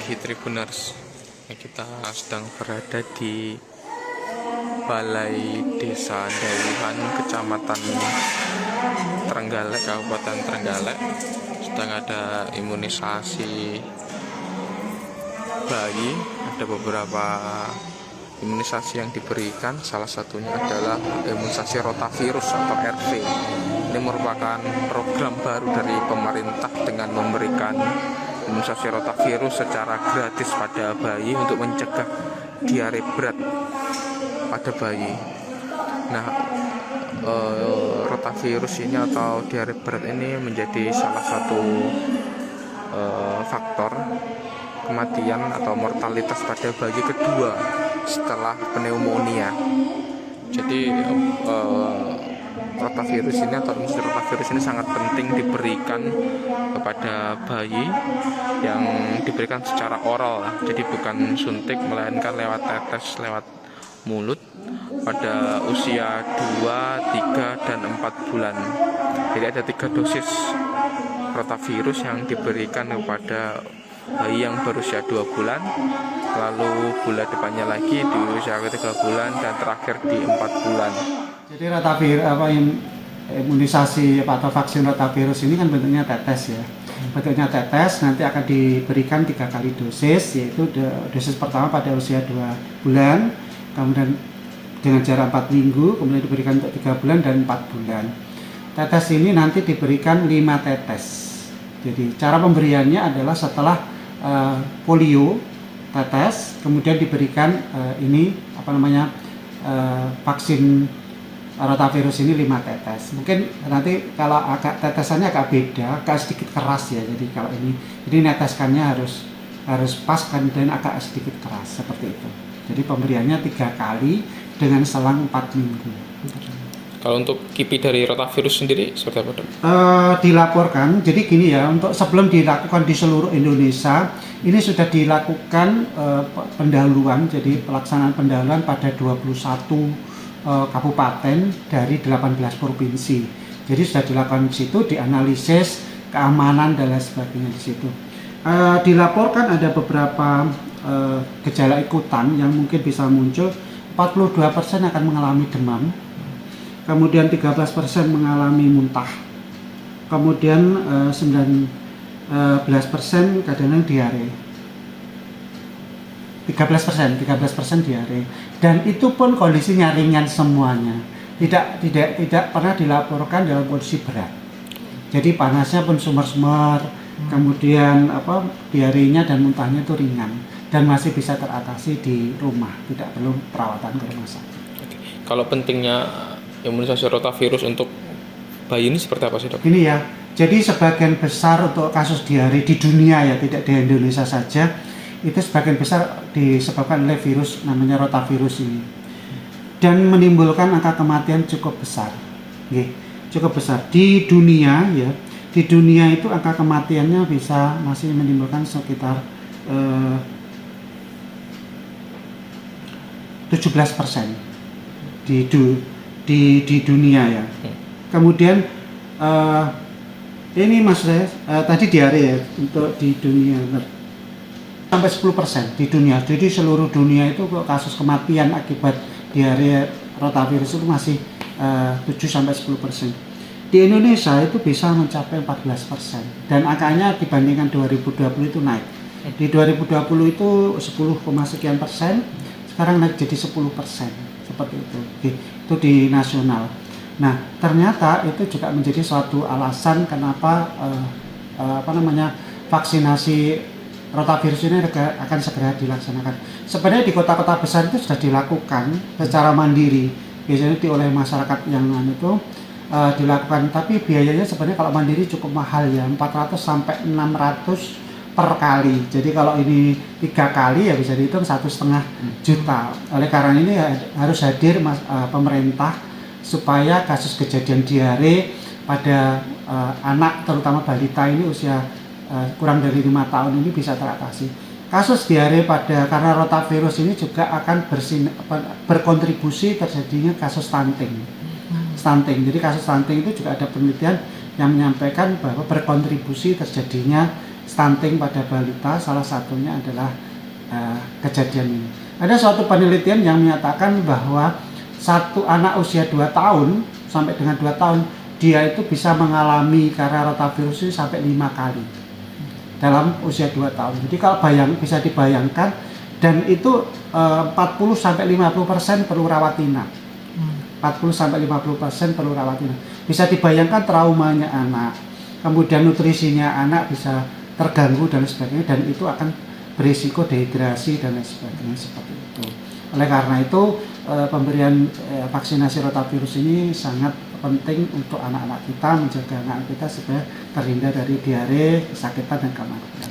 pagi Tribuners. Kita sedang berada di Balai Desa Dawuhan, Kecamatan Trenggalek, Kabupaten Trenggalek. Sedang ada imunisasi bayi. Ada beberapa imunisasi yang diberikan. Salah satunya adalah imunisasi rotavirus atau RV. Ini merupakan program baru dari pemerintah dengan memberikan imunisasi rotavirus secara gratis pada bayi untuk mencegah diare berat pada bayi. Nah, rotavirus ini atau diare berat ini menjadi salah satu faktor kematian atau mortalitas pada bayi kedua setelah pneumonia. Jadi rotavirus ini atau imunisasi rotavirus ini sangat penting diberikan kepada bayi yang diberikan secara oral, jadi bukan suntik melainkan lewat tetes, lewat mulut pada usia 2, 3, dan 4 bulan. Jadi ada 3 dosis rotavirus yang diberikan kepada bayi yang berusia 2 bulan, lalu bulan depannya lagi di usia 3 bulan, dan terakhir di 4 bulan. Jadi rotavirus imunisasi atau vaksin rotavirus ini kan bentuknya tetes ya. Bentuknya tetes nanti akan diberikan 3 kali dosis, yaitu dosis pertama pada usia 2 bulan, kemudian dengan jarak 4 minggu, kemudian diberikan untuk 3 bulan dan 4 bulan. Tetes ini nanti diberikan 5 tetes. Jadi cara pemberiannya adalah setelah polio tetes, kemudian diberikan vaksin rotavirus ini 5 tetes. Mungkin nanti kalau tetesannya agak beda, agak sedikit keras ya. Jadi kalau ini, jadi neteskannya harus pas kan, dan agak sedikit keras seperti itu. Jadi pemberiannya 3 kali dengan selang 4 minggu. Kalau untuk kipi dari rotavirus sendiri seperti apa, Dok? Dilaporkan, jadi gini ya, untuk sebelum dilakukan di seluruh Indonesia, ini sudah dilakukan pendahuluan, jadi pelaksanaan pendahuluan pada 21 kabupaten dari 18 provinsi. Jadi sudah dilakukan di situ, dianalisis keamanan dan lain sebagainya di situ. Dilaporkan ada beberapa gejala ikutan yang mungkin bisa muncul. 42% akan mengalami demam, kemudian 13% mengalami muntah, kemudian 19% kadang-kadang diare. 13% diare, dan itu pun kondisinya ringan semuanya, tidak pernah dilaporkan dalam kondisi berat. Jadi panasnya pun sumer-sumer, kemudian diarenya dan muntahnya itu ringan dan masih bisa teratasi di rumah, tidak perlu perawatan ke rumah sakit. Oke. Kalau pentingnya imunisasi rotavirus untuk bayi ini seperti apa sih, Dok? Ini ya, jadi sebagian besar untuk kasus diare di dunia ya, tidak di Indonesia saja, itu sebagian besar disebabkan oleh virus namanya rotavirus ini, dan menimbulkan angka kematian cukup besar. Cukup besar di dunia ya. Di dunia itu angka kematiannya masih menimbulkan sekitar 17% di dunia ya. Kemudian ini Mas tadi diare ya, untuk di dunia sampai 10% di dunia. Jadi seluruh dunia itu kasus kematian akibat diare rotavirus itu masih 7-10%. Di Indonesia itu bisa mencapai 14%, dan angkanya dibandingkan 2020 itu naik. Di 2020 itu 10,sekian%, sekarang naik jadi 10%, seperti itu. Itu di nasional. Nah, ternyata itu juga menjadi suatu alasan kenapa vaksinasi rotavirus ini akan segera dilaksanakan. Sebenarnya di kota-kota besar itu sudah dilakukan secara mandiri, biasanya oleh masyarakat yang itu dilakukan, tapi biayanya sebenarnya kalau mandiri cukup mahal ya, 400 sampai 600 per kali. Jadi kalau ini 3 kali ya bisa dihitung 1,5 juta. Oleh karena ini harus hadir pemerintah supaya kasus kejadian diare pada anak terutama balita ini usia kurang dari 5 tahun ini bisa teratasi. Kasus diare karena rotavirus ini juga akan berkontribusi terjadinya kasus stunting. Jadi kasus stunting itu juga ada penelitian yang menyampaikan bahwa berkontribusi terjadinya stunting pada balita, salah satunya adalah kejadian ini. Ada suatu penelitian yang menyatakan bahwa satu anak usia 2 tahun sampai dengan 2 tahun dia itu bisa mengalami karena rotavirus ini sampai 5 kali dalam usia 2 tahun. Jadi kalau bisa dibayangkan, dan itu 40-50% perlu rawat inap. 40-50% perlu rawat inap. Bisa dibayangkan traumanya anak, kemudian nutrisinya anak bisa terganggu dan sebagainya, dan itu akan berisiko dehidrasi dan lain sebagainya seperti itu. Oleh karena itu pemberian vaksinasi rotavirus ini sangat penting untuk anak-anak kita, menjaga anak kita supaya terhindar dari diare, kesakitan dan kematian.